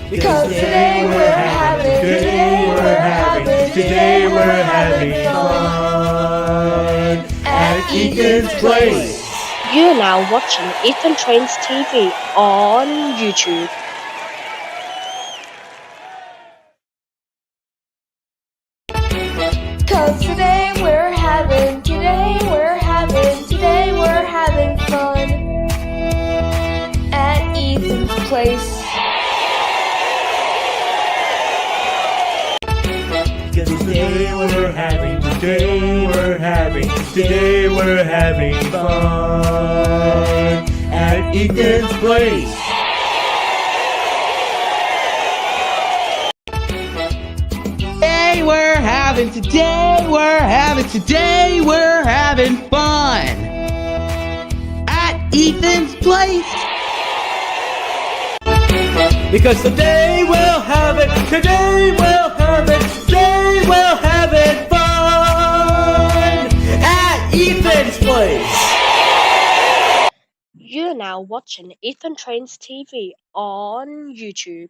Because today we're having fun at Ethan's place. You're now watching Ethan Trains TV on YouTube. Cause today we're having fun at Ethan's place. Because today we're having fun at Ethan's place. Today we're having fun at Ethan's place. Because today we'll have it fun at Ethan's place. You're now watching Ethan Trains TV on YouTube.